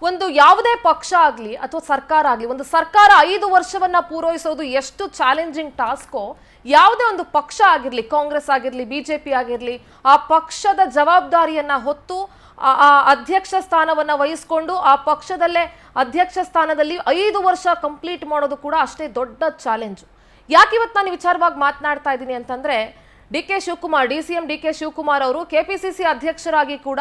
ಒಂದು ಯಾವುದೇ ಪಕ್ಷ ಆಗಲಿ ಅಥವಾ ಸರ್ಕಾರ ಆಗಲಿ, ಒಂದು ಸರ್ಕಾರ 5 ವರ್ಷವನ್ನ ಪೂರೈಸೋದು ಎಷ್ಟು ಚಾಲೆಂಜಿಂಗ್ ಟಾಸ್ಕೋ, ಯಾವುದೇ ಒಂದು ಪಕ್ಷ ಆಗಿರಲಿ, ಕಾಂಗ್ರೆಸ್ ಆಗಿರಲಿ, ಬಿಜೆಪಿ ಆಗಿರಲಿ, ಆ ಪಕ್ಷದ ಜವಾಬ್ದಾರಿಯನ್ನ ಹೊತ್ತು ಆ ಅಧ್ಯಕ್ಷ ಸ್ಥಾನವನ್ನ ವಹಿಸಿಕೊಂಡು ಆ ಪಕ್ಷದಲ್ಲೇ ಅಧ್ಯಕ್ಷ ಸ್ಥಾನದಲ್ಲಿ 5 ವರ್ಷ ಕಂಪ್ಲೀಟ್ ಮಾಡೋದು ಕೂಡ ಅಷ್ಟೇ ದೊಡ್ಡ ಚಾಲೆಂಜ್. ಯಾಕೆ ಇವತ್ತು ನಾನು ವಿಚಾರವಾಗಿ ಮಾತನಾಡ್ತಾ ಇದ್ದೀನಿ ಅಂತಂದ್ರೆ, ಡಿಸಿಎಂ ಡಿ ಕೆ ಶಿವಕುಮಾರ್ ಅವರು ಕೆಪಿಸಿಸಿ ಅಧ್ಯಕ್ಷರಾಗಿ ಕೂಡ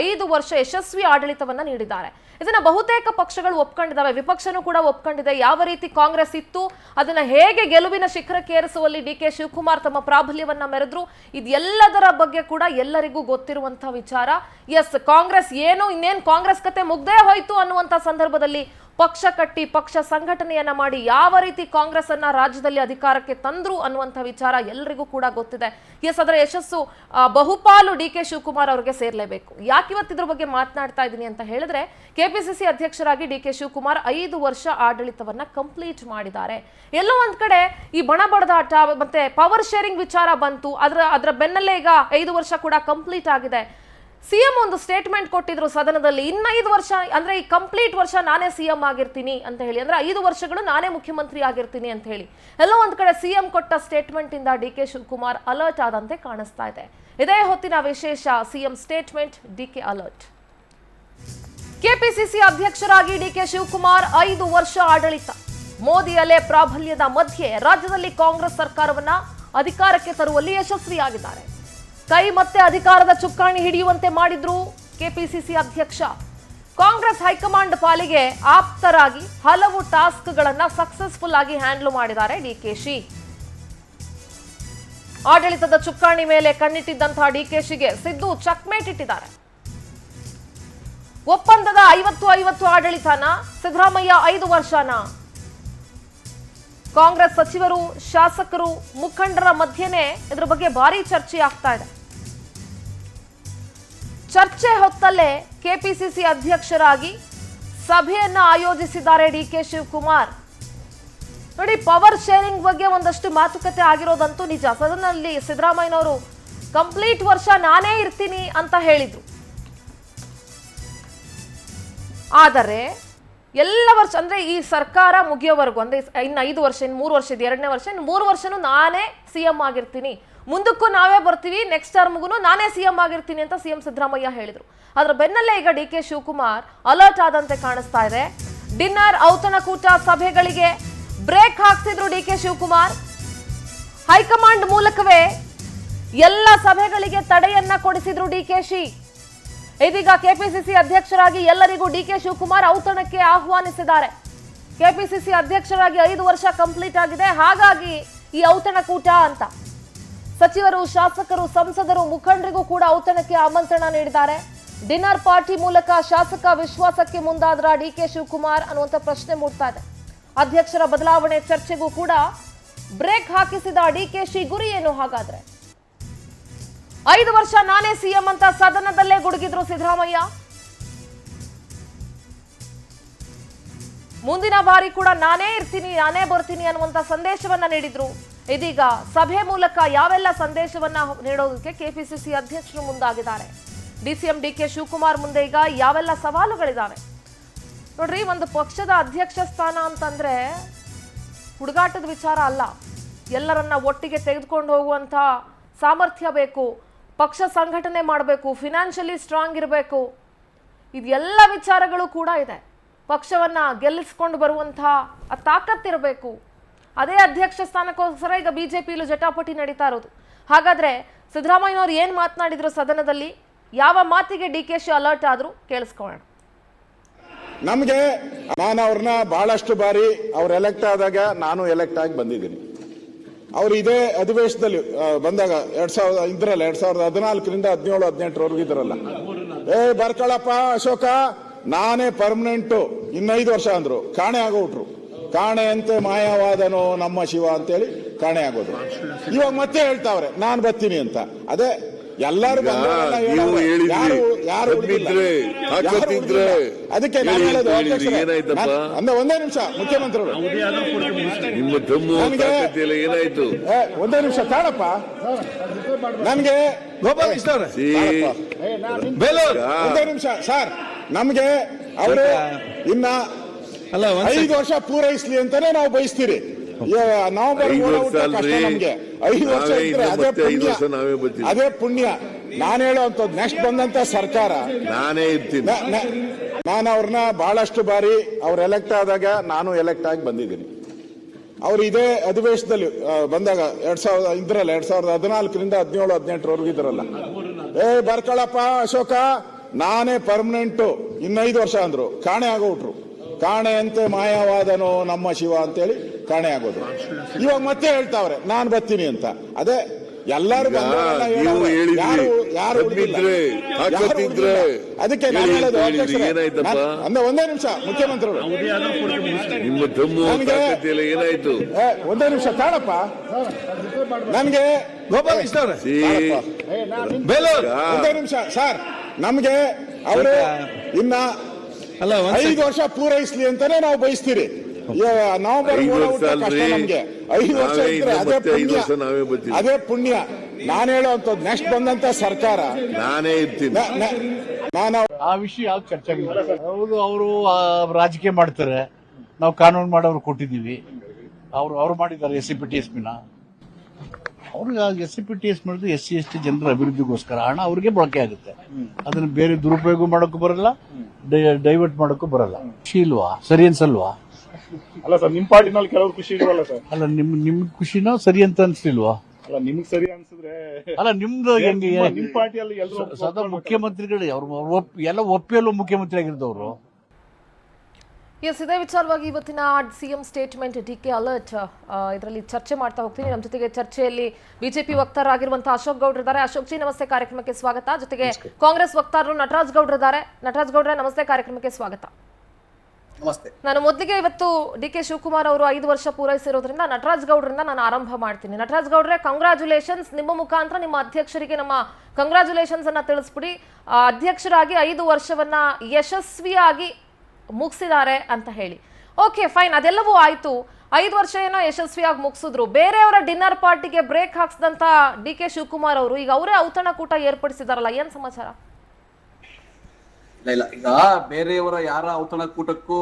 5 ವರ್ಷ ಯಶಸ್ವಿ ಆಡಳಿತವನ್ನ ನೀಡಿದ್ದಾರೆ. ಇದನ್ನ ಬಹುತೇಕ ಪಕ್ಷಗಳು ಒಪ್ಕೊಂಡಿದ್ದಾವೆ, ವಿಪಕ್ಷನೂ ಕೂಡ ಒಪ್ಕೊಂಡಿದೆ. ಯಾವ ರೀತಿ ಕಾಂಗ್ರೆಸ್ ಇತ್ತು, ಅದನ್ನ ಹೇಗೆ ಗೆಲುವಿನ ಶಿಖರಕ್ಕೇರಿಸುವಲ್ಲಿ ಡಿ ಕೆ ಶಿವಕುಮಾರ್ ತಮ್ಮ ಪ್ರಾಬಲ್ಯವನ್ನ ಮೆರೆದ್ರು, ಇದೆಲ್ಲದರ ಬಗ್ಗೆ ಕೂಡ ಎಲ್ಲರಿಗೂ ಗೊತ್ತಿರುವಂತಹ ವಿಚಾರ. ಎಸ್, ಕಾಂಗ್ರೆಸ್ ಇನ್ನೇನು ಕಾಂಗ್ರೆಸ್ ಕತೆ ಮುಗ್ದೇ ಹೋಯ್ತು ಅನ್ನುವಂಥ ಸಂದರ್ಭದಲ್ಲಿ ಪಕ್ಷ ಕಟ್ಟಿ ಪಕ್ಷ ಸಂಘಟನೆಯನ್ನ ಮಾಡಿ ಯಾವ ರೀತಿ ಕಾಂಗ್ರೆಸ್ ಅನ್ನ ರಾಜ್ಯದಲ್ಲಿ ಅಧಿಕಾರಕ್ಕೆ ತಂದ್ರು ಅನ್ನುವಂಥ ವಿಚಾರ ಎಲ್ಲರಿಗೂ ಕೂಡ ಗೊತ್ತಿದೆ. ಎಸ್, ಅದರ ಯಶಸ್ಸು ಬಹುಪಾಲು ಡಿ ಕೆ ಶಿವಕುಮಾರ್ ಅವರಿಗೆ ಸೇರ್ಲೇಬೇಕು. ಯಾಕೆ ಇವತ್ತು ಇದ್ರ ಬಗ್ಗೆ ಮಾತನಾಡ್ತಾ ಇದ್ದೀನಿ ಅಂತ ಹೇಳಿದ್ರೆ, ಕೆಪಿಸಿಸಿ ಅಧ್ಯಕ್ಷರಾಗಿ ಡಿ ಕೆ ಶಿವಕುಮಾರ್ 5 ವರ್ಷ ಆಡಳಿತವನ್ನ ಕಂಪ್ಲೀಟ್ ಮಾಡಿದ್ದಾರೆ. ಎಲ್ಲೋ ಒಂದ್ ಕಡೆ ಈ ಬಣಬಡದಾಟ ಮತ್ತೆ ಪವರ್ ಶೇರಿಂಗ್ ವಿಚಾರ ಬಂತು, ಅದರ ಬೆನ್ನಲ್ಲೇ ಈಗ 5 ವರ್ಷ ಕೂಡ ಕಂಪ್ಲೀಟ್ ಆಗಿದೆ. ಸಿಎಂ ಒಂದು ಸ್ಟೇಟ್ಮೆಂಟ್ ಕೊಟ್ಟಿದ್ರು ಸದನದಲ್ಲಿ, ಇನ್ನ 5 ವರ್ಷ ಅಂದ್ರೆ ಈ ಕಂಪ್ಲೀಟ್ ವರ್ಷ ನಾನೇ ಸಿಎಂ ಆಗಿರ್ತೀನಿ ಅಂತ ಹೇಳಿ, ಅಂದ್ರೆ 5 ವರ್ಷಗಳು ನಾನೇ ಮುಖ್ಯಮಂತ್ರಿ ಆಗಿರ್ತೀನಿ ಅಂತ ಹೇಳಿ. ಎಲ್ಲೋ ಒಂದ್ ಕಡೆ ಸಿಎಂ ಕೊಟ್ಟ ಸ್ಟೇಟ್ಮೆಂಟ್ ಇಂದ ಡಿ ಕೆ ಶಿವಕುಮಾರ್ ಅಲರ್ಟ್ ಆದಂತೆ ಕಾಣಿಸ್ತಾ ಇದೆ. ಇದೇ ಹೊತ್ತಿನ ವಿಶೇಷ, CM statement, D K alert. KPCC ಅಧ್ಯಕ್ಷರಾಗಿ ಡಿ ಕೆ ಶಿವಕುಮಾರ್ 5 ವರ್ಷ ಆಡಳಿತ. ಮೋದಿ ಅಲೆ ಪ್ರಾಬಲ್ಯದ ಮಧ್ಯೆ ರಾಜ್ಯದಲ್ಲಿ ಕಾಂಗ್ರೆಸ್ ಸರ್ಕಾರವನ್ನ ಅಧಿಕಾರಕ್ಕೆ ತರುವಲ್ಲಿ ಯಶಸ್ವಿಯಾಗಿದ್ದಾರೆ. ಕೈ ಮತ್ತೆ ಅಧಿಕಾರದ ಚುಕ್ಕಾಣಿ ಹಿಡಿಯುವಂತೆ ಮಾಡಿದ್ರು ಕೆಪಿಸಿಸಿ ಅಧ್ಯಕ್ಷ. ಕಾಂಗ್ರೆಸ್ ಹೈಕಮಾಂಡ್ ಪಾಲಿಗೆ ಆಪ್ತರಾಗಿ ಹಲವು ಟಾಸ್ಕ್ಗಳನ್ನ ಸಕ್ಸಸ್ಫುಲ್ ಆಗಿ ಹ್ಯಾಂಡಲ್ ಮಾಡಿದ್ದಾರೆ ಡಿಕೆಶಿ. ಆಡಳಿತದ ಚುಕ್ಕಾಣಿ ಮೇಲೆ ಕಣ್ಣಿಟ್ಟಿದ್ದಂತಹ ಡಿಕೆಶಿಗೆ ಸಿದ್ದು ಚಕ್ಮೇಟ್ ಇಟ್ಟಿದ್ದಾರೆ. ಒಪ್ಪಂದದ 50-50 ಆಡಳಿತನ ಸಿದ್ದರಾಮಯ್ಯ 5 ವರ್ಷನ. ಕಾಂಗ್ರೆಸ್ ಸಚಿವರು, ಶಾಸಕರು, ಮುಖಂಡರ ಮಧ್ಯೆನೇ ಇದರ ಬಗ್ಗೆ ಭಾರಿ ಚರ್ಚೆ ಆಗ್ತಾ ಇದೆ. ಚರ್ಚೆ ಹೊತ್ತಲ್ಲೇ ಕೆಪಿಸಿಸಿ ಅಧ್ಯಕ್ಷರಾಗಿ ಸಭೆಯನ್ನ ಆಯೋಜಿಸಿದ್ದಾರೆ ಡಿ ಕೆ ಶಿವಕುಮಾರ್. ನೋಡಿ, ಪವರ್ ಶೇರಿಂಗ್ ಬಗ್ಗೆ ಒಂದಷ್ಟು ಮಾತುಕತೆ ಆಗಿರೋದಂತೂ ನಿಜ. ಸದನದಲ್ಲಿ ಸಿದ್ದರಾಮಯ್ಯನವರು ಕಂಪ್ಲೀಟ್ ವರ್ಷ ನಾನೇ ಇರ್ತೀನಿ ಅಂತ ಹೇಳಿದ್ರು. ಆದರೆ ಎಲ್ಲ ವರ್ಷ ಅಂದ್ರೆ ಈ ಸರ್ಕಾರ ಮುಗಿಯೋವರೆಗೂ, ಅಂದ್ರೆ ಇನ್ನು 5 ವರ್ಷ, ಇನ್ನು 3 ವರ್ಷ ಇದೆ, 2ನೇ ವರ್ಷ, ಇನ್ನು 3 ವರ್ಷನೂ ನಾನೇ ಸಿಎಂ ಆಗಿರ್ತೀನಿ, ಮುಂದಕ್ಕೂ ನಾವೇ ಬರ್ತೀವಿ, ನೆಕ್ಸ್ಟ್ ಟರ್ಮ್ಗೂ ನಾನೇ ಸಿಎಂ ಆಗಿರ್ತೀನಿ ಅಂತ ಸಿಎಂ ಸಿದ್ದರಾಮಯ್ಯ ಹೇಳಿದ್ರು. ಅದರ ಬೆನ್ನಲ್ಲೇ ಈಗ ಡಿ ಕೆ ಶಿವಕುಮಾರ್ ಅಲರ್ಟ್ ಆದಂತೆ ಕಾಣಿಸ್ತಾ ಇದೆ. ಡಿನ್ನರ್, ಔತಣಕೂಟ, ಸಭೆಗಳಿಗೆ ಬ್ರೇಕ್ ಹಾಕ್ತಿದ್ರು ಡಿ ಕೆ ಶಿವಕುಮಾರ್. ಹೈಕಮಾಂಡ್ ಮೂಲಕವೇ ಎಲ್ಲ ಸಭೆಗಳಿಗೆ ತಡೆಯನ್ನ ಕೊಡಿಸಿದ್ರು ಡಿಕೆಶಿ. ಇದೀಗ ಕೆಪಿಸಿಸಿ ಅಧ್ಯಕ್ಷರಾಗಿ ಎಲ್ಲರಿಗೂ ಡಿ ಕೆ ಶಿವಕುಮಾರ್ ಔತಣಕ್ಕೆ ಆಹ್ವಾನಿಸಿದ್ದಾರೆ. ಕೆಪಿಸಿಸಿ ಅಧ್ಯಕ್ಷರಾಗಿ 5 ವರ್ಷ ಕಂಪ್ಲೀಟ್ ಆಗಿದೆ, ಹಾಗಾಗಿ ಈ ಔತಣಕೂಟ ಅಂತ. ಸಚಿವರು, ಶಾಸಕರು, ಸಂಸದರು, ಮುಖಂಡರಿಗೂ ಕೂಡ ಔತಣಕ್ಕೆ ಆಮಂತ್ರಣ ನೀಡಿದ್ದಾರೆ. ಡಿನ್ನರ್ ಪಾರ್ಟಿ ಮೂಲಕ ಶಾಸಕ ವಿಶ್ವಾಸಕ್ಕೆ ಮುಂದಾದ್ರ ಡಿ ಕೆ ಶಿವಕುಮಾರ್ ಅನ್ನುವಂಥ ಪ್ರಶ್ನೆ ಮೂಡ್ತಾ ಇದೆ. ಅಧ್ಯಕ್ಷರ ಬದಲಾವಣೆ ಚರ್ಚೆಗೂ ಕೂಡ ಬ್ರೇಕ್ ಹಾಕಿಸಿದ ಡಿಕೆಶಿ ಗುರಿ ಏನು ಹಾಗಾದ್ರೆ? 5 ವರ್ಷ ನಾನೇ ಸಿಎಂ ಅಂತ ಸದನದಲ್ಲೇ ಗುಡುಗಿದ್ರು ಸಿದ್ದರಾಮಯ್ಯ. ಮುಂದಿನ ಬಾರಿ ಕೂಡ ನಾನೇ ಇರ್ತೀನಿ, ನಾನೇ ಬರ್ತೀನಿ ಅನ್ನುವಂತ ಸಂದೇಶವನ್ನ ನೀಡಿದ್ರು. ಇದೀಗ ಸಭೆ ಮೂಲಕ ಯಾವೆಲ್ಲ ಸಂದೇಶವನ್ನ ನೀಡೋದಕ್ಕೆ ಕೆಪಿಸಿಸಿ ಅಧ್ಯಕ್ಷರು ಮುಂದಾಗಿದ್ದಾರೆ. ಡಿಸಿಎಂ ಡಿ ಕೆ ಶಿವಕುಮಾರ್ ಮುಂದೆ ಈಗ ಯಾವೆಲ್ಲ ಸವಾಲುಗಳಿದಾವೆ ನೋಡ್ರಿ. ಒಂದು ಪಕ್ಷದ ಅಧ್ಯಕ್ಷ ಸ್ಥಾನ ಅಂತಂದ್ರೆ ಹುಡುಗಾಟದ ವಿಚಾರ ಅಲ್ಲ. ಎಲ್ಲರನ್ನ ಒಟ್ಟಿಗೆ ತೆಗೆದುಕೊಂಡು ಹೋಗುವಂತ ಸಾಮರ್ಥ್ಯ ಬೇಕು, ಪಕ್ಷ ಸಂಘಟನೆ ಮಾಡಬೇಕು, ಫಿನಾನ್ಷಿಯಲಿ ಸ್ಟ್ರಾಂಗ್ ಇರಬೇಕು. ಇದೆಲ್ಲ ವಿಚಾರಗಳು ಕೂಡ ಇದೆ. ಪಕ್ಷವನ್ನ ಗೆಲ್ಲಿಸ್ಕೊಂಡು ಬರುವಂತಹ ಆ ತಾಕತ್ತಿರಬೇಕು. ಅದೇ ಅಧ್ಯಕ್ಷ ಸ್ಥಾನಕ್ಕೋಸ್ಕರ ಈಗ ಬಿಜೆಪಿಯಲ್ಲೂ ಜಟಾಪಟಿ ನಡೀತಾ ಇರೋದು. ಹಾಗಾದ್ರೆ ಸಿದ್ದರಾಮಯ್ಯನವರು ಏನ್ ಮಾತನಾಡಿದ್ರು ಸದನದಲ್ಲಿ, ಯಾವ ಮಾತಿಗೆ ಡಿಕೆಶಿ ಅಲರ್ಟ್ ಆದ್ರು, ಕೇಳಿಸ್ಕೊಳ್ಳೋಣ. ನಮಗೆ ನಾನು ಅವ್ರನ್ನ ಬಹಳಷ್ಟು ಬಾರಿ ಅವ್ರು ಎಲೆಕ್ಟ್ ಆದಾಗ ನಾನು ಎಲೆಕ್ಟ್ ಆಗಿ ಬಂದಿದ್ದೀನಿ. ಅವ್ರು ಇದೇ ಅಧಿವೇಶನದಲ್ಲಿ ಬಂದಾಗ 2014ರಿಂದ 17-18 ಇದ್ರಲ್ಲ, ಬರ್ಕೊಳಪ್ಪ ಅಶೋಕ, ನಾನೇ ಪರ್ಮನೆಂಟ್, ಇನ್ನು 5 ವರ್ಷ ಅಂದ್ರು. ಕಾಣೆ ಆಗೋಟ್ರು. ಕಾಣೆ ಅಂತೆ ಮಾಯವಾದನೋ ನಮ್ಮ ಶಿವ ಅಂತೇಳಿ ಕಾಣೆ ಆಗೋದು. ಇವಾಗ ಮತ್ತೆ ಹೇಳ್ತಾವ್ರೆ ನಾನು ಬರ್ತೀನಿ ಅಂತ. ಅದೇ ಎಲ್ಲರೂ ಯಾರು ಅದಕ್ಕೆ ನಾನು ಹೇಳೋದು ಅಂದ್ರೆ ಒಂದೇ ನಿಮಿಷ ಮುಖ್ಯಮಂತ್ರಿಗಳು ಒಂದೇ ನಿಮಿಷ ಕಾಣಪ್ಪ. ನನ್ಗೆ ಒಂದೇ ನಿಮಿಷ ಸರ್, ನಮ್ಗೆ ಅವರು ಇನ್ನ 5 ವರ್ಷ ಪೂರೈಸ್ಲಿ ಅಂತಾನೆ ನಾವು ಬಯಸ್ತೀರಿ. ನವೆಂಬರ್ ಕಷ್ಟ ನಮ್ಗೆ 5 ವರ್ಷ ಇದ್ರೆ ಅದೇ ಪುಣ್ಯ. ನಾನು ಹೇಳೋಂಥದ್ದು ನೆಕ್ಸ್ಟ್ ಬಂದಂತ ಸರ್ಕಾರ ನಾನೇ ಇರ್ತೀನಿ. ನಾನು ಅವ್ರನ್ನ ಬಹಳಷ್ಟು ಬಾರಿ ಅವ್ರು ಎಲೆಕ್ಟ್ ಆದಾಗ ನಾನು ಎಲೆಕ್ಟ್ ಆಗಿ ಬಂದಿದ್ದೀನಿ. ಅವ್ರು ಇದೇ ಅಧಿವೇಶನದಲ್ಲಿ ಬಂದಾಗ 2014ರಿಂದ 17-18 ಇದ್ರಲ್ಲ, ಬರ್ಕಳಪ್ಪ ಅಶೋಕ ನಾನೇ ಪರ್ಮನೆಂಟ್ 5 ವರ್ಷ ಅಂದ್ರು. ಕಾಣೆ ಆಗೋಟ್ರು. ಕಾಣೆಯಂತೆ ಮಾಯವಾದನೋ ನಮ್ಮ ಶಿವ ಅಂತೇಳಿ ಕಾಣೆ ಆಗೋದು. ಇವಾಗ ಮತ್ತೆ ಹೇಳ್ತಾವ್ರೆ ನಾನ್ ಬರ್ತೀನಿ ಅಂತ. ಅದೇ ಎಲ್ಲರೂ ಅದಕ್ಕೆ ನಾನು ಹೇಳೋದು ಅಂದ್ರೆ ಒಂದೇ ನಿಮಿಷ ಮುಖ್ಯಮಂತ್ರಿಗಳು ಏನಾಯ್ತು ಒಂದೇ ನಿಮಿಷ ತಾಳಪ್ಪ. ನನ್ಗೆ ಒಂದೇ ನಿಮಿಷ ಸರ್, ನಮ್ಗೆ ಅವರು ಇನ್ನ 5 ವರ್ಷ ಪೂರೈಸ್ಲಿ ಅಂತಾನೆ ನಾವು ಬಯಸ್ತೀರಿ. ನವೆಂಬರ್ ಕಷ್ಟ ನಮ್ಗೆ 5 ವರ್ಷ ಇದ್ರೆ ಅದೇ ಪುಣ್ಯ. ನಾನು ಹೇಳೋಂಥದ್ದು ನೆಕ್ಸ್ಟ್ ಬಂದಂತ ಸರ್ಕಾರ ನಾನೇ ಇರ್ತೀನಿ. ಆ ವಿಷಯ ಯಾವ್ದು ಚರ್ಚೆ ಆಗಿಲ್ಲ. ಹೌದು, ಅವರು ರಾಜಕೀಯ ಮಾಡ್ತಾರೆ. ನಾವು ಕಾನೂನು ಮಾಡೋರು ಕೊಟ್ಟಿದ್ದೀವಿ. ಅವ್ರು ಮಾಡಿದ್ದಾರೆ SCPTSP ಅವ್ರಿಗೆ SCPTS ಮಾಡಿದ್ರು SC/ST ಜನರ ಅಭಿವೃದ್ಧಿಗೋಸ್ಕರ. ಹಣ ಅವ್ರಿಗೆ ಬಳಕೆ ಆಗುತ್ತೆ. ಅದನ್ನ ಬೇರೆ ದುರುಪಯೋಗ ಮಾಡೋಕ್ಕೂ ಬರಲ್ಲ, ಡೈವರ್ಟ್ ಮಾಡೋಕ್ಕೂ ಬರಲ್ಲ. ಖುಷಿ ಇಲ್ವಾ? ಸರಿ ಅನ್ಸಲ್ವಾ? ಅಲ್ಲ ಸರ್, ನಿಮ್ ಪಾರ್ಟಿನಲ್ಲಿ ಕೆಲವರು ಖುಷಿ ಇಲ್ವಲ್ಲ ಸರ್? ಅಲ್ಲ, ನಿಮ್ ಖುಷಿನೋ ಸರಿ ಅಂತ ಅನ್ಸ್ಲಿಲ್ವಾ? ಅಲ್ಲ, ನಿಮ್ಗೆ ಸರಿ ಅನ್ಸಿದ್ರೆ ಅಲ್ಲ, ನಿಮ್ದು ಹೆಂಗೆ? ನಿಮ್ ಪಾರ್ಟಿಯಲ್ಲಿ ಎಲ್ಲರೂ ಸದಾ ಮುಖ್ಯಮಂತ್ರಿಗಳು ಎಲ್ಲ ಒಪ್ಪಿಯಲ್ಲೂ ಮುಖ್ಯಮಂತ್ರಿ ಆಗಿರ್ದವ್ರು. ಎಸ್, ಇದೇ ವಿಚಾರವಾಗಿ ಇವತ್ತಿನ ಸಿಎಂ ಸ್ಟೇಟ್ಮೆಂಟ್ DK ಅಲರ್ಟ್ ಇದರಲ್ಲಿ ಚರ್ಚೆ ಮಾಡ್ತಾ ಹೋಗ್ತೀನಿ. ನಮ್ಮ ಜೊತೆಗೆ ಚರ್ಚೆಯಲ್ಲಿ ಬಿಜೆಪಿ ವಕ್ತಾರರಾಗಿರುವಂತಹ ಅಶೋಕ್ ಗೌಡ್ರು ಇದ್ದಾರೆ. ಅಶೋಕ್ ಜಿ ನಮಸ್ತೆ, ಕಾರ್ಯಕ್ರಮಕ್ಕೆ ಸ್ವಾಗತ. ಜೊತೆಗೆ ಕಾಂಗ್ರೆಸ್ ವಕ್ತಾರರು ನಟರಾಜ್ ಗೌಡ್ರು ಇದ್ದಾರೆ. ನಟರಾಜ್ ಗೌಡ್ರೆ ನಮಸ್ತೆ, ಕಾರ್ಯಕ್ರಮಕ್ಕೆ ಸ್ವಾಗತ. ನಮಸ್ತೆ. ನಾನು ಮೊದಲಿಗೆ ಇವತ್ತು DK ಶಿವಕುಮಾರ್ ಅವರು 5 ವರ್ಷ ಪೂರೈಸಿರೋದ್ರಿಂದ ನಟರಾಜ್ ಗೌಡ್ರಿಂದ ನಾನು ಆರಂಭ ಮಾಡ್ತೀನಿ. ನಟರಾಜ್ ಗೌಡ್ರೆ, ಕಂಗ್ರಾಚುಲೇಷನ್ಸ್. ನಿಮ್ಮ ಮುಖಾಂತರ ನಿಮ್ಮ ಅಧ್ಯಕ್ಷರಿಗೆ ನಮ್ಮ ಕಂಗ್ರಾಚುಲೇಷನ್ಸ್ ಅನ್ನ ತಿಳಿಸ್ಬಿಡಿ. ಅಧ್ಯಕ್ಷರಾಗಿ 5 ವರ್ಷವನ್ನ ಯಶಸ್ವಿಯಾಗಿ ಮುಗಿಸಿದ್ದಾರೆ ಅಂತ ಹೇಳಿ. ಓಕೆ, ಫೈನ್, ಅದೆಲ್ಲವೂ ಆಯ್ತು. 5 ವರ್ಷ ಏನೋ ಯಶಸ್ವಿಯಾಗಿ ಮುಗಿಸಿದ್ರು. ಬೇರೆಯವರ ಡಿನ್ನರ್ ಪಾರ್ಟಿಗೆ ಬ್ರೇಕ್ ಹಾಕ್ಸಿದಂತ DK ಶಿವಕುಮಾರ್ ಅವರು ಈಗ ಅವರೇ ಔತಣಕೂಟ ಏರ್ಪಡಿಸಿದಾರಲ್ಲ, ಏನ್ ಸಮಾಚಾರ? ಇಲ್ಲ, ಈಗ ಬೇರೆಯವರ ಯಾರ ಔತಣಕೂಟಕ್ಕೂ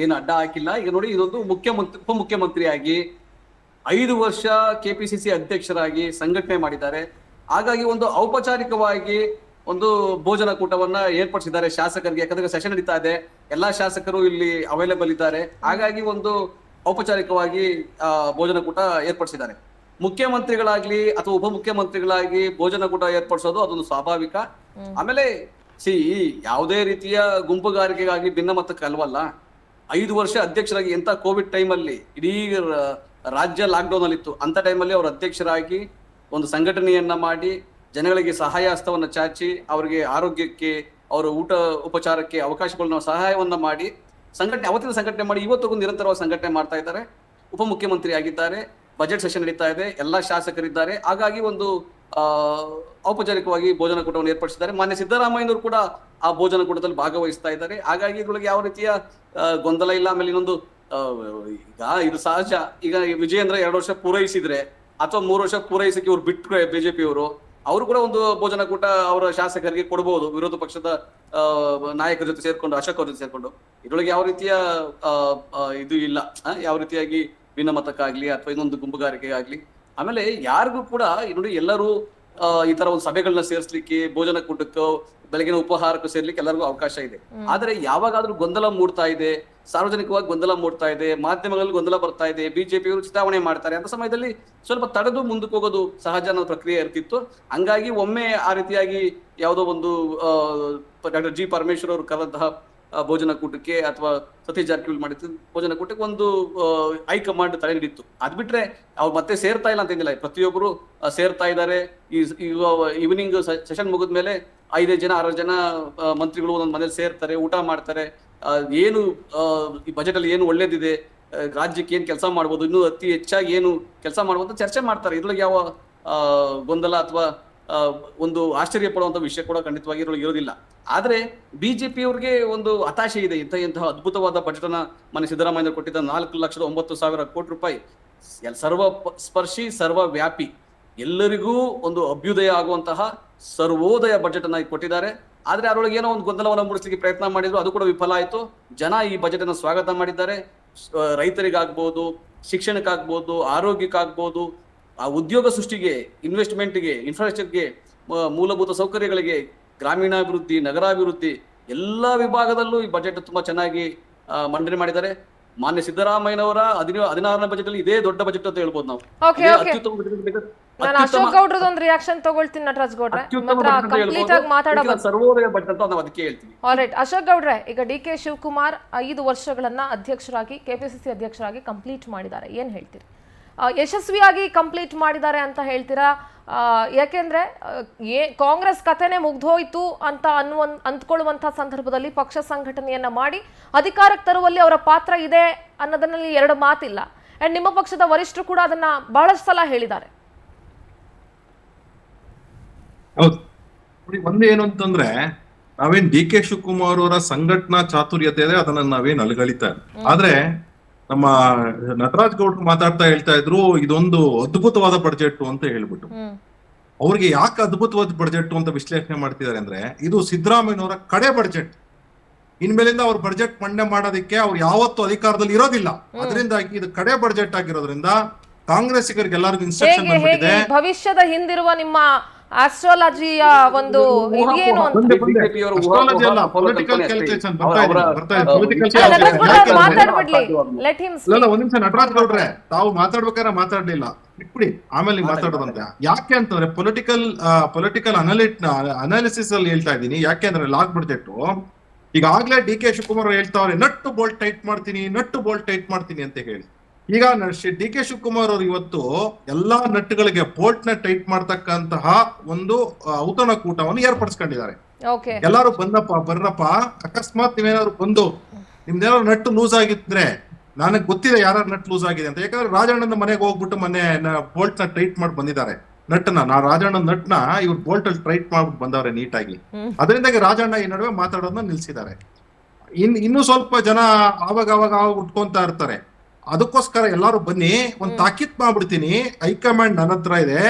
ಏನು ಅಡ್ಡ ಹಾಕಿಲ್ಲ. ಈಗ ನೋಡಿ, ಇದೊಂದು ಉಪಮುಖ್ಯಮಂತ್ರಿಯಾಗಿ 5 ವರ್ಷ KPCC ಅಧ್ಯಕ್ಷರಾಗಿ ಸಂಘಟನೆ ಮಾಡಿದ್ದಾರೆ. ಹಾಗಾಗಿ ಒಂದು ಔಪಚಾರಿಕವಾಗಿ ಒಂದು ಭೋಜನ ಕೂಟವನ್ನ ಏರ್ಪಡಿಸಿದ್ದಾರೆ ಶಾಸಕರಿಗೆ. ಯಾಕಂದ್ರೆ ಸೆಷನ್ ನಡೀತಾ ಇದೆ, ಎಲ್ಲಾ ಶಾಸಕರು ಇಲ್ಲಿ ಅವೈಲೇಬಲ್ ಇದ್ದಾರೆ. ಹಾಗಾಗಿ ಒಂದು ಔಪಚಾರಿಕವಾಗಿ ಭೋಜನ ಕೂಟ ಏರ್ಪಡಿಸಿದ್ದಾರೆ. ಮುಖ್ಯಮಂತ್ರಿಗಳಾಗ್ಲಿ ಅಥವಾ ಉಪಮುಖ್ಯಮಂತ್ರಿಗಳಾಗಿ ಭೋಜನ ಕೂಟ ಏರ್ಪಡಿಸೋದು ಅದೊಂದು ಸ್ವಾಭಾವಿಕ. ಆಮೇಲೆ ಯಾವುದೇ ರೀತಿಯ ಗುಂಪುಗಾರಿಕೆಗಾಗಿ ಭಿನ್ನಮತಕ್ಕೆ ಅಲ್ವಲ್ಲ. 5 ವರ್ಷ ಅಧ್ಯಕ್ಷರಾಗಿ ಎಂತ ಕೋವಿಡ್ ಟೈಮಲ್ಲಿ ಇಡೀ ರಾಜ್ಯ ಲಾಕ್ಡೌನ್ ಅಲ್ಲಿ ಇತ್ತು, ಅಂತ ಟೈಮಲ್ಲಿ ಅವರು ಅಧ್ಯಕ್ಷರಾಗಿ ಒಂದು ಸಂಘಟನೆಯನ್ನ ಮಾಡಿ ಜನಗಳಿಗೆ ಸಹಾಯ ಹಸ್ತವನ್ನ ಚಾಚಿ ಅವರಿಗೆ ಆರೋಗ್ಯಕ್ಕೆ, ಅವರ ಊಟ ಉಪಚಾರಕ್ಕೆ ಅವಕಾಶಗಳನ್ನ ಸಹಾಯವನ್ನ ಮಾಡಿ ಅವತ್ತಿನ ಸಂಘಟನೆ ಮಾಡಿ ಇವತ್ತಿಗೂ ನಿರಂತರವಾಗಿ ಸಂಘಟನೆ ಮಾಡ್ತಾ ಇದ್ದಾರೆ. ಉಪಮುಖ್ಯಮಂತ್ರಿ ಆಗಿದ್ದಾರೆ. ಬಜೆಟ್ ಸೆಷನ್ ನಡೀತಾ ಇದೆ, ಎಲ್ಲಾ ಶಾಸಕರಿದ್ದಾರೆ. ಹಾಗಾಗಿ ಒಂದು ಔಪಚಾರಿಕವಾಗಿ ಭೋಜನ ಕೂಟವನ್ನು ಏರ್ಪಡಿಸಿದ್ದಾರೆ. ಮಾನ್ಯ ಸಿದ್ದರಾಮಯ್ಯನವರು ಕೂಡ ಆ ಭೋಜನ ಕೂಟದಲ್ಲಿ ಭಾಗವಹಿಸ್ತಾ ಇದ್ದಾರೆ. ಹಾಗಾಗಿ ಇದ್ರೊಳಗೆ ಯಾವ ರೀತಿಯ ಗೊಂದಲ ಇಲ್ಲ. ಆಮೇಲೆ ಇನ್ನೊಂದು, ಈಗ ಇದು ಸಹಜ. ಈಗ ವಿಜಯೇಂದ್ರ 2 ವರ್ಷ ಪೂರೈಸಿದ್ರೆ ಅಥವಾ 3 ವರ್ಷ ಪೂರೈಸಕ್ಕೆ ಇವ್ರು ಬಿಟ್ರೆ ಬಿಜೆಪಿಯವರು, ಅವರು ಕೂಡ ಒಂದು ಭೋಜನ ಕೂಟ ಅವರ ಶಾಸಕರಿಗೆ ಕೊಡಬಹುದು, ವಿರೋಧ ಪಕ್ಷದ ನಾಯಕರ ಜೊತೆ ಸೇರ್ಕೊಂಡು, ಅಶೋಕ್ ಅವ್ರ ಜೊತೆ ಸೇರ್ಕೊಂಡು. ಇದ್ರೊಳಗೆ ಯಾವ ರೀತಿಯ ಇದು ಇಲ್ಲ, ಯಾವ ರೀತಿಯಾಗಿ ಭಿನ್ನಮತಕ್ಕಾಗ್ಲಿ ಅಥವಾ ಇನ್ನೊಂದು ಗುಂಪುಗಾರಿಕೆಗಾಗ್ಲಿ. ಆಮೇಲೆ ಯಾರಿಗೂ ಕೂಡ ನೋಡಿ, ಎಲ್ಲರೂ ಈ ತರ ಒಂದು ಸಭೆಗಳನ್ನ ಸೇರಿಸ್ಲಿಕ್ಕೆ, ಭೋಜನ ಕೂಟಕ್ಕೋ ಬೆಳಗಿನ ಉಪಹಾರಕ್ಕೂ ಸೇರ್ಲಿಕ್ಕೆ ಎಲ್ಲರಿಗೂ ಅವಕಾಶ ಇದೆ. ಆದ್ರೆ ಯಾವಾಗಾದ್ರೂ ಗೊಂದಲ ಮೂಡ್ತಾ ಇದೆ, ಸಾರ್ವಜನಿಕವಾಗಿ ಗೊಂದಲ ಮೂಡ್ತಾ ಇದೆ, ಮಾಧ್ಯಮಗಳಲ್ಲಿ ಗೊಂದಲ ಬರ್ತಾ ಇದೆ, ಬಿಜೆಪಿಯವರು ಚಿತಾವಣೆ ಮಾಡ್ತಾರೆ ಅಂತ ಸಮಯದಲ್ಲಿ ಸ್ವಲ್ಪ ತಡೆದು ಮುಂದಕ್ಕೆ ಹೋಗೋದು ಸಹಜ ಅನ್ನೋ ಪ್ರಕ್ರಿಯೆ ಇರ್ತಿತ್ತು. ಹಂಗಾಗಿ ಒಮ್ಮೆ ಆ ರೀತಿಯಾಗಿ ಯಾವುದೋ ಒಂದು ಡಾಕ್ಟರ್ G. ಪರಮೇಶ್ವರ್ ಅವರು ಕರೆದಂತಹ ಭೋಜನ ಕೂಟಕ್ಕೆ ಅಥವಾ ಸತೀಶ್ ಜಾರಕಿಹೊಳಿ ಮಾಡಿದ್ದು ಭೋಜನ ಕೂಟಕ್ಕೆ ಒಂದು ಹೈಕಮಾಂಡ್ ತಡೆ ಹಿಡಿತ್ತು. ಅದ್ ಬಿಟ್ರೆ ಅವ್ರು ಮತ್ತೆ ಸೇರ್ತಾ ಇಲ್ಲ ಅಂತ ಏನಿಲ್ಲ. ಪ್ರತಿಯೊಬ್ಬರು ಸೇರ್ತಾ ಇದ್ದಾರೆ. ಈವ್ನಿಂಗ್ ಸೆಷನ್ ಮುಗಿದ್ಮೇಲೆ 5 ಜನ 6 ಜನ ಮಂತ್ರಿಗಳು ಒಂದೊಂದು ಮನೇಲಿ ಸೇರ್ತಾರೆ, ಊಟ ಮಾಡ್ತಾರೆ. ಏನು ಈ ಬಜೆಟ್ ಅಲ್ಲಿ ಏನು ಒಳ್ಳೇದಿದೆ, ರಾಜ್ಯಕ್ಕೆ ಏನ್ ಕೆಲಸ ಮಾಡ್ಬೋದು, ಇನ್ನೂ ಅತಿ ಹೆಚ್ಚಾಗಿ ಏನು ಕೆಲಸ ಮಾಡ್ಬೋದು ಚರ್ಚೆ ಮಾಡ್ತಾರೆ. ಇದ್ರೊಳಗೆ ಯಾವ ಗೊಂದಲ ಅಥವಾ ಒಂದು ಆಶ್ಚರ್ಯ ಪಡುವಂತ ವಿಷಯ ಕೂಡ ಖಂಡಿತವಾಗಿ ಇದ್ರೊಳಗೆ ಇರೋದಿಲ್ಲ. ಆದ್ರೆ ಬಿಜೆಪಿಯವ್ರಿಗೆ ಒಂದು ಹತಾಶೆ ಇದೆ. ಇಂತಹ ಅದ್ಭುತವಾದ ಬಜೆಟ್ ಅನ್ನ ಮನೆ ಸಿದ್ದರಾಮಯ್ಯ ಕೊಟ್ಟಿದ್ದ 4,09,000 ಕೋಟಿ ರೂಪಾಯಿ ಸರ್ವ ಸ್ಪರ್ಶಿ ಸರ್ವ ವ್ಯಾಪಿ ಎಲ್ಲರಿಗೂ ಒಂದು ಅಭ್ಯುದಯ ಆಗುವಂತಹ ಸರ್ವೋದಯ ಬಜೆಟ್ ಅನ್ನ ಕೊಟ್ಟಿದ್ದಾರೆ. ಆದ್ರೆ ಅದರೊಳಗೆ ಏನೋ ಒಂದು ಗೊಂದಲವನ್ನು ಮೂಡಿಸಲಿಕ್ಕೆ ಪ್ರಯತ್ನ ಮಾಡಿದ್ರು, ಅದು ಕೂಡ ವಿಫಲ ಆಯಿತು. ಜನ ಈ ಬಜೆಟ್ ಅನ್ನು ಸ್ವಾಗತ ಮಾಡಿದ್ದಾರೆ. ರೈತರಿಗಾಗ್ಬೋದು, ಶಿಕ್ಷಣಕ್ಕಾಗ್ಬೋದು, ಆರೋಗ್ಯಕ್ಕಾಗ್ಬೋದು, ಆ ಉದ್ಯೋಗ ಸೃಷ್ಟಿಗೆ, ಇನ್ವೆಸ್ಟ್ಮೆಂಟ್ಗೆ, ಇನ್ಫ್ರಾಸ್ಟ್ರಕ್ಚರ್ಗೆ, ಮೂಲಭೂತ ಸೌಕರ್ಯಗಳಿಗೆ, ಗ್ರಾಮೀಣಾಭಿವೃದ್ಧಿ, ನಗರಾಭಿವೃದ್ಧಿ ಎಲ್ಲ ವಿಭಾಗದಲ್ಲೂ ಈ ಬಜೆಟ್ ತುಂಬಾ ಚೆನ್ನಾಗಿ ಮಂಡನೆ ಮಾಡಿದ್ದಾರೆ. ಮಾನ್ಯ ಸಿದ್ದರಾಮಯ್ಯನವರ 16ನೇ ಬಜೆಟ್ ಅಲ್ಲಿ ಇದೇ ದೊಡ್ಡ ಬಜೆಟ್ ಅಂತ ಹೇಳ್ಬೋದು ನಾವು. Okay, okay. ನಾನು ಅಶೋಕ್ ಗೌಡ್ರದೊಂದು ರಿಯಾಕ್ಷನ್ ತಗೊಳ್ತೀನಿ ನಟರಾಜ್ ಗೌಡ್ರೆ, ಕಂಪ್ಲೀಟ್ ಆಗಿ ಮಾತಾಡಬಹುದು. ಸರ್ವೋದಯ ಬಜೆಟ್ ಅಂತ ನಾವು ಅದಕ್ಕೆ ಹೇಳ್ತೀವಿ. ಆಲ್ರೈಟ್ ಅಶೋಕ್ ಗೌಡ್ರೆ, ಈಗ ಡಿ.ಕೆ. ಶಿವಕುಮಾರ್ 5 ವರ್ಷಗಳನ್ನ ಅಧ್ಯಕ್ಷರಾಗಿ ಕೆಪಿಸಿಸಿ ಅಧ್ಯಕ್ಷರಾಗಿ ಕಂಪ್ಲೀಟ್ ಮಾಡಿದ್ದಾರೆ, ಏನ್ ಹೇಳ್ತೀರಿ? ಯಶಸ್ವಿಯಾಗಿ ಕಂಪ್ಲೀಟ್ ಮಾಡಿದ್ದಾರೆ ಅಂತ ಹೇಳ್ತೀರಾ? ಯಾಕೆಂದ್ರೆ ಕಾಂಗ್ರೆಸ್ ಕಥೆನೇ ಮುಗ್ದೋಯ್ತು ಅಂತ ಅಂದ್ಕೊಳ್ಳುವಂತ ಸಂದರ್ಭದಲ್ಲಿ ಪಕ್ಷ ಸಂಘಟನೆಯನ್ನ ಮಾಡಿ ಅಧಿಕಾರಕ್ಕೆ ತರುವಲ್ಲಿ ಅವರ ಪಾತ್ರ ಇದೆ ಅನ್ನೋದನ್ನಲ್ಲಿ ಎರಡು ಮಾತಿಲ್ಲ. ಅಂಡ್ ನಿಮ್ಮ ಪಕ್ಷದ ವರಿಷ್ಠರು ಕೂಡ ಅದನ್ನ ಬಹಳಷ್ಟು ಸಲ ಹೇಳಿದ್ದಾರೆ. ಹೌದು ನೋಡಿ, ಒಂದೇನು ಅಂತಂದ್ರೆ ನಾವೇನ್ ಡಿ.ಕೆ. ಶಿವಕುಮಾರ್ ಅವರ ಸಂಘಟನಾ ಚಾತುರ್ಯತೆ ಇದೆ, ಅದನ್ನ ನಾವೇನ್ ಅಲಗಳಿತಾ ಆದ್ರೆ ನಮ್ಮ ನಟರಾಜ್ ಗೌಡ್ರು ಮಾತಾಡ್ತಾ ಹೇಳ್ತಾ ಇದ್ರು ಇದೊಂದು ಅದ್ಭುತವಾದ ಬಡ್ಜೆಟ್ ಅಂತ ಹೇಳ್ಬಿಟ್ಟು. ಅವ್ರಿಗೆ ಯಾಕೆ ಅದ್ಭುತವಾದ ಬಡ್ಜೆಟ್ ಅಂತ ವಿಶ್ಲೇಷಣೆ ಮಾಡ್ತಿದ್ದಾರೆ ಅಂದ್ರೆ, ಇದು ಸಿದ್ದರಾಮಯ್ಯನವರ ಕಡೆ ಬಡ್ಜೆಟ್. ಇನ್ಮೇಲಿಂದ ಅವ್ರ ಬಡ್ಜೆಟ್ ಮಂಡನೆ ಮಾಡೋದಕ್ಕೆ ಅವ್ರು ಯಾವತ್ತೂ ಅಧಿಕಾರದಲ್ಲಿ ಇರೋದಿಲ್ಲ. ಅದರಿಂದಾಗಿ ಇದು ಕಡೆ ಬಡ್ಜೆಟ್ ಆಗಿರೋದ್ರಿಂದ ಕಾಂಗ್ರೆಸ್ಸಿಗರಿಗೆ ಎಲ್ಲರಿಗೂ ಇನ್ಸ್ಟ್ರಕ್ಷನ್ ಬಂದ್ಬಿಟ್ಟಿದೆ. ಭವಿಷ್ಯದ ಹಿಂದಿರುವ ನಿಮ್ಮ ಆಸ್ಟ್ರಾಲಜಿಯ ಒಂದು ಇದೇನು ಅಂತ ಒಂದ್ ನಿಮಿಷ ನಟರಾಜ್ ಗೌಡ್ರೆ, ತಾವು ಮಾತಾಡ್ಬೇಕಾದ್ರೆ ಮಾತಾಡ್ಲಿಲ್ಲ, ಬಿಟ್ಬಿಡಿ, ಆಮೇಲೆ ಮಾತಾಡೋದಂತೆ. ಯಾಕೆ ಅಂತಂದ್ರೆ ಪೊಲಿಟಿಕಲ್ ಅನಾಲಿಸಿಸ್ ಅಲ್ಲಿ ಹೇಳ್ತಾ ಇದ್ದೀನಿ. ಯಾಕೆ ಅಂದ್ರೆ ಲಾಕ್ ಬಡ್ಜೆಟ್ ಈಗಾಗ್ಲೇ ಡಿ.ಕೆ. ಶಿವಕುಮಾರ್ ಹೇಳ್ತಾವ್ರೆ ನಟ್ಟು ಬೋಲ್ಟ್ ಟೈಟ್ ಮಾಡ್ತೀನಿ ಅಂತ ಹೇಳಿ. ಈಗ ಡಿ.ಕೆ. ಶಿವಕುಮಾರ್ ಅವರು ಇವತ್ತು ಎಲ್ಲಾ ನಟ್ಟುಗಳಿಗೆ ಬೋಲ್ಟ್ ನ ಟೈಟ್ ಮಾಡ್ತಕ್ಕಂತಹ ಒಂದು ಔತಣಕೂಟವನ್ನು ಏರ್ಪಡಿಸ್ಕೊಂಡಿದ್ದಾರೆ. ಎಲ್ಲಾರು ಬರ್ರಪ್ಪ, ಅಕಸ್ಮಾತ್ ನೀವೇನಾದ್ರು ಬಂದು ನಿಮ್ದೇನಾದ್ರು ನಟ್ಟು ಲೂಸ್ ಆಗಿದ್ರೆ ನನಗ್ ಗೊತ್ತಿದೆ ಯಾರು ನಟ್ ಲೂಸ್ ಆಗಿದೆ ಅಂತ. ಯಾಕಂದ್ರೆ ರಾಜಣ್ಣನ ಮನೆಗೆ ಹೋಗ್ಬಿಟ್ಟು ಮೊನ್ನೆ ಬೋಲ್ಟ್ ನ ಟೈಟ್ ಮಾಡಿ ಬಂದಿದ್ದಾರೆ. ರಾಜಣ್ಣನ ನಟ್ನ ಇವ್ರು ಬೋಲ್ಟ್ ಅಲ್ಲಿ ಟೈಟ್ ಮಾಡ್ಬಿಟ್ಟು ಬಂದವ್ರೆ ನೀಟಾಗಿ. ಅದರಿಂದಾಗಿ ರಾಜಣ್ಣ ಈ ನಡುವೆ ಮಾತಾಡೋದನ್ನ ನಿಲ್ಸಿದ್ದಾರೆ. ಇನ್ನು ಸ್ವಲ್ಪ ಜನ ಆವಾಗ ಉಟ್ಕೊಂತ ಇರ್ತಾರೆ. ಅದಕ್ಕೋಸ್ಕರ ಎಲ್ಲಾರು ಬನ್ನಿ, ಒಂದ್ ತಾಕೀತ್ ಮಾಡ್ಬಿಡ್ತೀನಿ, ಹೈಕಮಾಂಡ್ ನನ್ನ ಹತ್ರ ಇದೆ,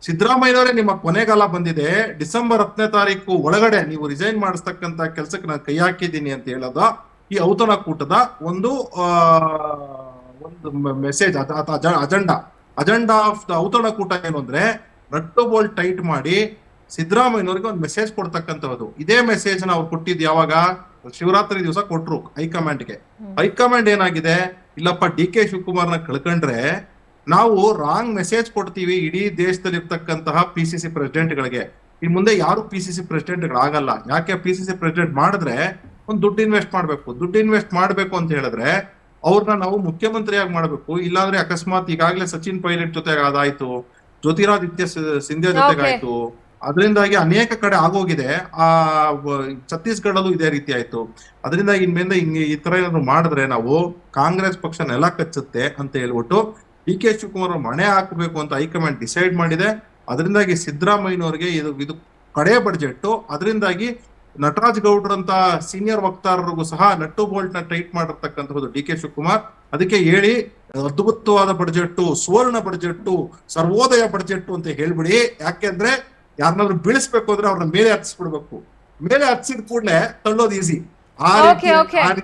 ಸಿದ್ದರಾಮಯ್ಯನವರೇ ನಿಮ್ಮ ಕೊನೆಗಾಲ ಬಂದಿದೆ, ಡಿಸೆಂಬರ್ 10ನೇ ತಾರೀಕು ಒಳಗಡೆ ನೀವು ರಿಸೈನ್ ಮಾಡಿಸ್ತಕ್ಕಂತ ಕೆಲ್ಸಕ್ಕೆ ನಾನು ಕೈ ಹಾಕಿದ್ದೀನಿ ಅಂತ ಹೇಳೋದು ಈ ಔತಣಕೂಟದ ಒಂದು ಮೆಸೇಜ್, ಅಜೆಂಡಾ ಆಫ್ ದ ಔತಣಕೂಟ ಏನು ಅಂದ್ರೆ ನಟ್ಟು ಬೋಲ್ಟ್ ಟೈಟ್ ಮಾಡಿ ಸಿದ್ದರಾಮಯ್ಯನವ್ರಿಗೆ ಒಂದು ಮೆಸೇಜ್ ಕೊಡ್ತಕ್ಕಂಥದ್ದು. ಇದೇ ಮೆಸೇಜ್ ನ ಅವ್ರು ಕೊಟ್ಟಿದ್ದು ಯಾವಾಗ? ಶಿವರಾತ್ರಿ ದಿವಸ ಕೊಟ್ರು ಹೈಕಮಾಂಡ್ಗೆ. ಹೈಕಮಾಂಡ್ ಏನಾಗಿದೆ, ಇಲ್ಲಪ್ಪ ಡಿ.ಕೆ. ಶಿವಕುಮಾರ್ನ ಕಳ್ಕೊಂಡ್ರೆ ನಾವು ರಾಂಗ್ ಮೆಸೇಜ್ ಕೊಡ್ತೀವಿ ಇಡೀ ದೇಶದಲ್ಲಿ ಇರ್ತಕ್ಕಂತಹ PCC ಪ್ರೆಸಿಡೆಂಟ್ಗಳಿಗೆ. ಈ ಮುಂದೆ ಯಾರು PCC ಪ್ರೆಸಿಡೆಂಟ್ಗಳಾಗಲ್ಲ. ಯಾಕೆ? PCC ಪ್ರೆಸಿಡೆಂಟ್ ಮಾಡಿದ್ರೆ ಒಂದು ದುಡ್ಡು ಇನ್ವೆಸ್ಟ್ ಮಾಡ್ಬೇಕು ಅಂತ ಹೇಳಿದ್ರೆ ಅವ್ರನ್ನ ನಾವು ಮುಖ್ಯಮಂತ್ರಿಯಾಗಿ ಮಾಡ್ಬೇಕು. ಇಲ್ಲಾಂದ್ರೆ ಅಕಸ್ಮಾತ್ ಈಗಾಗಲೇ ಸಚಿನ್ ಪೈಲಟ್ ಜೊತೆಗೆ ಅದಾಯ್ತು, ಜ್ಯೋತಿರಾದಿತ್ಯ ಸಿಂಧ್ಯಾ ಜೊತೆಗಾಯ್ತು, ಅದರಿಂದಾಗಿ ಅನೇಕ ಕಡೆ ಆಗೋಗಿದೆ. ಛತ್ತೀಸ್ಗಢಲ್ಲೂ ಇದೇ ರೀತಿ ಆಯ್ತು. ಅದರಿಂದ ಇನ್ಮೇಲೆ ಈ ತರ ಏನಾದ್ರು ಮಾಡಿದ್ರೆ ನಾವು ಕಾಂಗ್ರೆಸ್ ಪಕ್ಷ ನೆಲ ಕಚ್ಚುತ್ತೆ ಅಂತ ಹೇಳ್ಬಿಟ್ಟು ಡಿ.ಕೆ. ಶಿವಕುಮಾರ್ ಮಣೆ ಹಾಕಬೇಕು ಅಂತ ಹೈಕಮಾಂಡ್ ಡಿಸೈಡ್ ಮಾಡಿದೆ. ಅದರಿಂದಾಗಿ ಸಿದ್ದರಾಮಯ್ಯನವ್ರಿಗೆ ಇದು ಕಡೆ ಬಡ್ಜೆಟ್. ಅದರಿಂದಾಗಿ ನಟರಾಜ್ ಗೌಡ್ರಂತ ಸೀನಿಯರ್ ವಕ್ತಾರರಿಗೂ ಸಹ ನಟ್ಟು ಬೋಲ್ಟ್ ನ ಟೈಟ್ ಮಾಡಿರ್ತಕ್ಕಂಥದ್ದು ಡಿ.ಕೆ. ಶಿವಕುಮಾರ್. ಅದಕ್ಕೆ ಹೇಳಿ ಅದ್ಭುತವಾದ ಬಡ್ಜೆಟ್, ಸುವರ್ಣ ಬಡ್ಜೆಟ್, ಸರ್ವೋದಯ ಬಡ್ಜೆಟ್ ಅಂತ ಹೇಳ್ಬಿಡಿ. ಯಾಕೆಂದ್ರೆ ಯಾರನ್ನಾದ್ರೂ ಬೀಳಿಸ್ಬೇಕು ಅಂದ್ರೆ ಅವ್ರನ್ನ ಮೇಲೆ ಹತ್ತಿಸ್ಬಿಡ್ಬೇಕು. ಮೇಲೆ ಹತ್ತಿಸಿದ ಕೂಡಲೇ ತಳ್ಳೋದು ಈಸಿ. ಆ ರೀತಿ